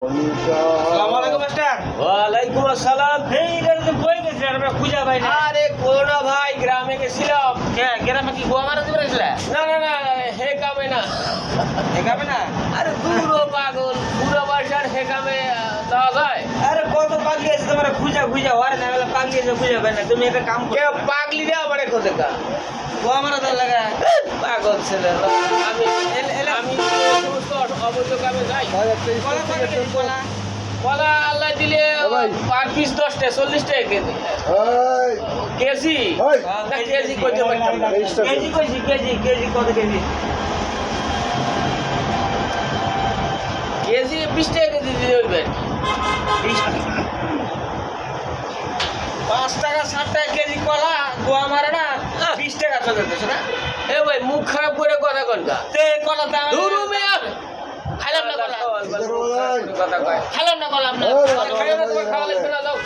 ওয়ালাইকুম আসসালাম। খুঁজা ভাই না আরে কোনা ভাই, গ্রামে গেছিলাম। গ্রামে কি গোয়া মারা দিবে না না না, হে কামে না। দেখাবে না। আরে দূর পাগল, পুরো বাসার হে কামে দেওয়া যায়? আরে কত পাগলি আছে তোমার খুঁজা খুঁজা ওর না বলে পাগলি আছে খুঁজা ভাই না। তুমি একটা কাম কে করো, পাগলি রে আমার খোঁজে কা গোয়া মারা দাও লাগা। পাগল ছেলে। আমি আমি সমস্ত অবৈধ কামে যাই। কলা পাগলি কলা কলা আল্লাহ দিলে পার পিস 10 টাকা 40 টাকা কেজি। কেজি না, কেজি কইতে পারতাম না। কেজি কইছি কেজি কেজি কত কেজি? কেজি 20 টাকা কেজি দিয়ে দেবেন। 5 টাকা 7 টাকা কেজি কলা গোয়া মারা না 20 টাকা চলে যাচ্ছে না। এ ভাই মুখ খারাপ করে কথা কনকা। তে কলা দাম ধুরু মিয়া খাইলাম না কলা কথা কয়। খাইলাম না কলা আপনার খাইও না, তোমার খাওয়া লাগবে না, যাও।